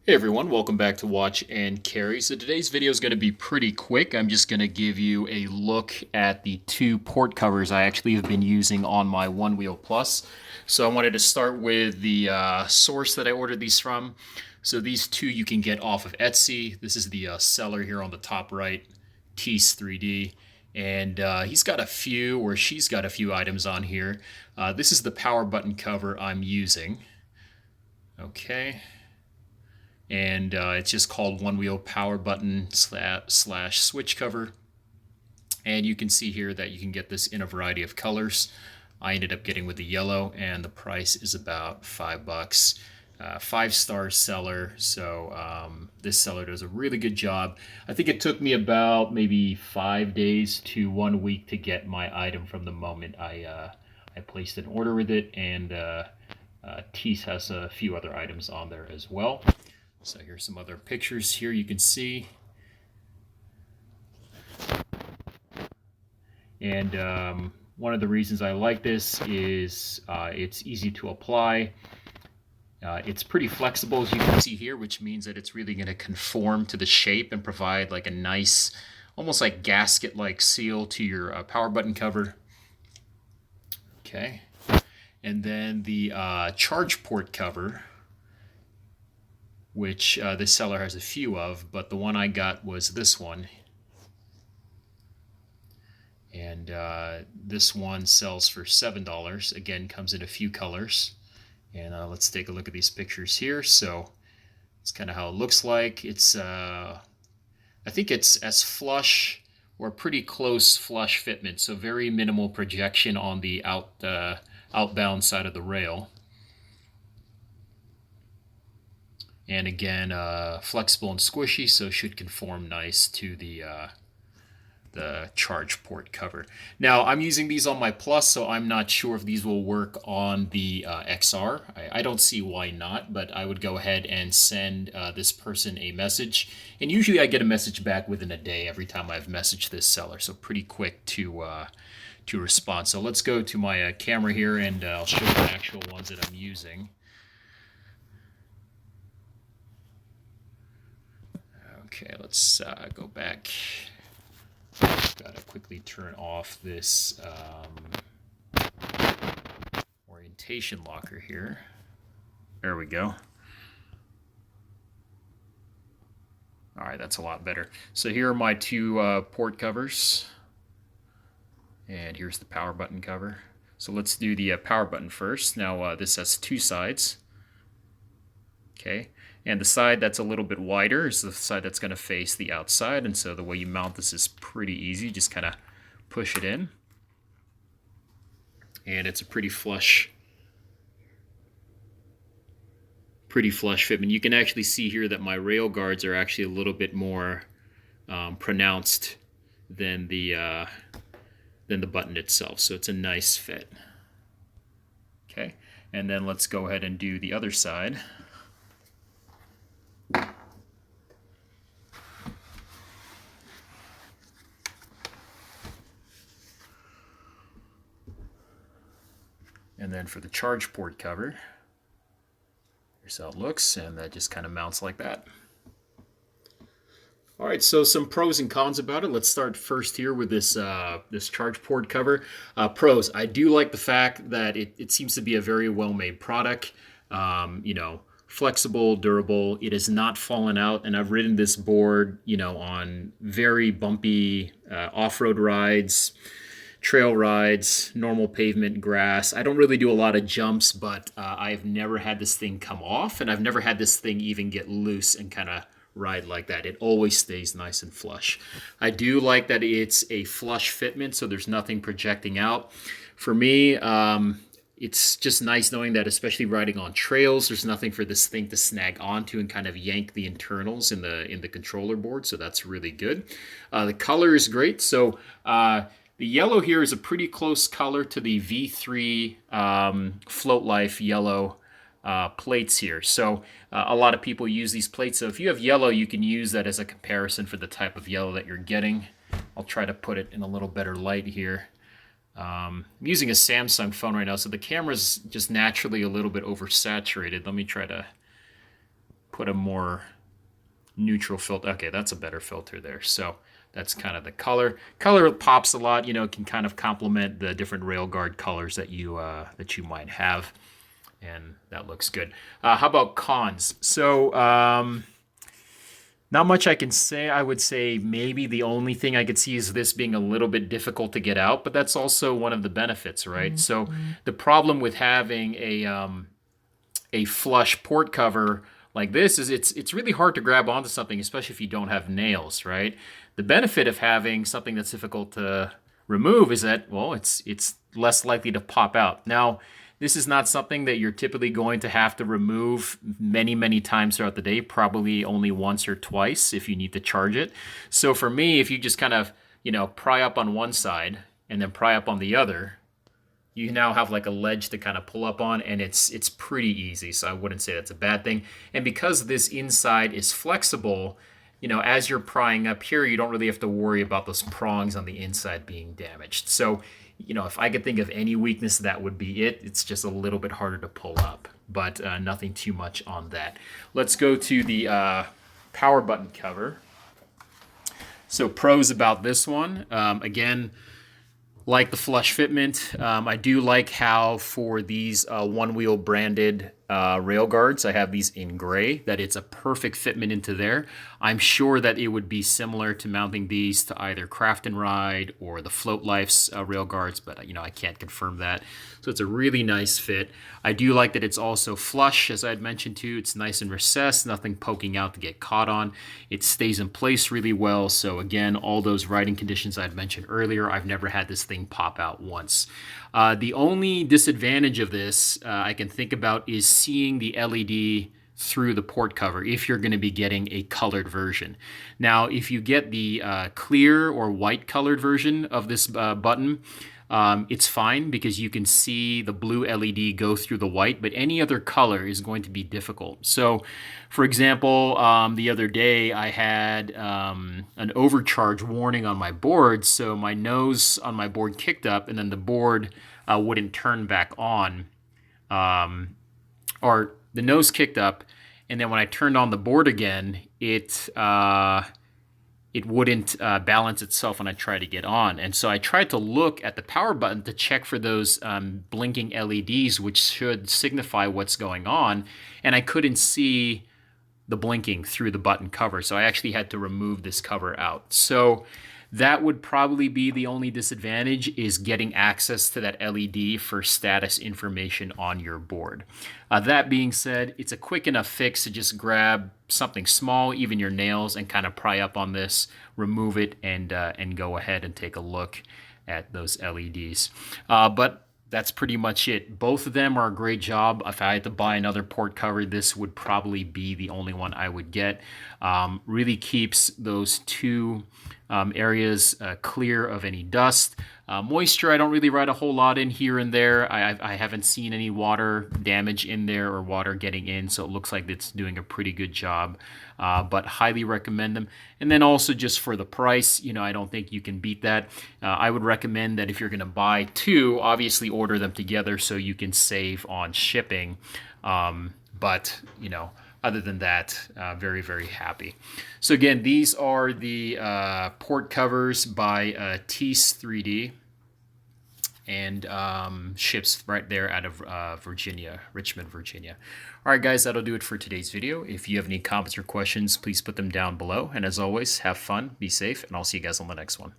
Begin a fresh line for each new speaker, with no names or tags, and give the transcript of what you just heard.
Hey everyone, welcome back to Watch and Carry. So today's video is going to be pretty quick. I'm just going to give you a look at the two port covers I actually have been using on my Onewheel Plus. So I wanted to start with the source that I ordered these from. So these two you can get off of Etsy. This is the seller here on the top right, Teece3D. And he's got a few, or she's got a few items on here. This is the power button cover I'm using. Okay. And it's just called Onewheel Power Button slash Switch Cover. And you can see here that you can get this in a variety of colors. I ended up getting with the yellow, and the price is about $5. 5-star seller, so this seller does a really good job. I think it took me about maybe 5 days to 1 week to get my item from the moment I placed an order with it, and Teece has a few other items on there as well. So here's some other pictures here you can see. And one of the reasons I like this is it's easy to apply. It's pretty flexible, as you can see here, which means that it's really going to conform to the shape and provide like a nice, almost like gasket-like seal to your power button cover. Okay. And then the charge port cover, which this seller has a few of, but the one I got was this one. And this one sells for $7. Again, comes in a few colors. And let's take a look at these pictures here. So it's kind of how it looks like. It's, I think it's as flush or pretty close flush fitment. So very minimal projection on the outbound side of the rail. And again, flexible and squishy, so should conform nice to the charge port cover. Now, I'm using these on my Plus, so I'm not sure if these will work on the XR. I don't see why not, but I would go ahead and send this person a message. And usually I get a message back within a day every time I've messaged this seller, so pretty quick to respond. So let's go to my camera here, and I'll show you the actual ones that I'm using. Okay, let's go back. Got to quickly turn off this orientation locker here. There we go. All right, that's a lot better. So here are my two port covers. And here's the power button cover. So let's do the power button first. Now this has two sides. Okay. And the side that's a little bit wider is the side that's going to face the outside. And so the way you mount this is pretty easy. Just kind of push it in. And it's a pretty flush fitment. You can actually see here that my rail guards are actually a little bit more pronounced than the button itself. So it's a nice fit. Okay. And then let's go ahead and do the other side. And then for the charge port cover, here's how it looks, and that just kind of mounts like that. All right, so some pros and cons about it. Let's start first here with this this charge port cover. Pros, I do like the fact that it seems to be a very well-made product. You know, flexible, durable. It has not fallen out, and I've ridden this board, you know, on very bumpy off-road rides, trail rides, normal pavement, grass. I don't really do a lot of jumps, but I've never had this thing come off, and I've never had this thing even get loose and kind of ride like that. It always stays nice and flush. I do like that it's a flush fitment, so there's nothing projecting out. For me, it's just nice knowing that, especially riding on trails, there's nothing for this thing to snag onto and kind of yank the internals in the controller board, so that's really good. The color is great. So the yellow here is a pretty close color to the V3 Float Life yellow plates here. So a lot of people use these plates. So if you have yellow, you can use that as a comparison for the type of yellow that you're getting. I'll try to put it in a little better light here. I'm using a Samsung phone right now, so the camera's just naturally a little bit oversaturated. Let me try to put a more neutral filter. Okay, that's a better filter there. So that's kind of the color. Color pops a lot, you know, can kind of complement the different railguard colors that you might have. And that looks good. How about cons? So not much I can say. I would say maybe the only thing I could see is this being a little bit difficult to get out, but that's also one of the benefits, right? So the problem with having a flush port cover like this is it's really hard to grab onto something, especially if you don't have nails, right? The benefit of having something that's difficult to remove is that, well, it's less likely to pop out. Now, this is not something that you're typically going to have to remove many, many times throughout the day, probably only once or twice if you need to charge it. So for me, if you just kind of, you know, pry up on one side and then pry up on the other, you now have like a ledge to kind of pull up on, and it's pretty easy. So I wouldn't say that's a bad thing. And because this inside is flexible, you know, as you're prying up here, you don't really have to worry about those prongs on the inside being damaged. So, you know, if I could think of any weakness, that would be it. It's just a little bit harder to pull up, but nothing too much on that. Let's go to the power button cover. So pros about this one, again, like the flush fitment, I do like how for these Onewheel branded rail guards, I have these in gray, that it's a perfect fitment into there. I'm sure that it would be similar to mounting these to either Craft and Ride or the Float Life's rail guards, but you know, I can't confirm that. So it's a really nice fit. I do like that it's also flush, as I had mentioned too. It's nice and recessed, nothing poking out to get caught on. It stays in place really well. So again, all those riding conditions I had mentioned earlier, I've never had this thing pop out once. The only disadvantage of this I can think about is seeing the LED through the port cover if you're going to be getting a colored version. Now, if you get the clear or white colored version of this button, it's fine because you can see the blue LED go through the white, but any other color is going to be difficult. So, for example, the other day I had an overcharge warning on my board, so my nose on my board kicked up and then the board wouldn't turn back on, or the nose kicked up, and then when I turned on the board again, it wouldn't balance itself when I tried to get on. And so I tried to look at the power button to check for those blinking LEDs, which should signify what's going on, and I couldn't see the blinking through the button cover, so I actually had to remove this cover out. So that would probably be the only disadvantage, is getting access to that LED for status information on your board. That being said, it's a quick enough fix to just grab something small, even your nails, and kind of pry up on this, remove it, and go ahead and take a look at those LEDs. But that's pretty much it. Both of them are a great job. If I had to buy another port cover, this would probably be the only one I would get. Really keeps those two areas clear of any dust. Moisture, I don't really ride a whole lot in here and there. I haven't seen any water damage in there or water getting in, so it looks like it's doing a pretty good job. But highly recommend them. And then also just for the price, you know, I don't think you can beat that. I would recommend that if you're going to buy two, obviously order them together so you can save on shipping. But, you know, other than that, very, very happy. So again, these are the port covers by Teece3D, and ships right there out of Virginia, Richmond, Virginia. All right, guys, that'll do it for today's video. If you have any comments or questions, please put them down below. And as always, have fun, be safe, and I'll see you guys on the next one.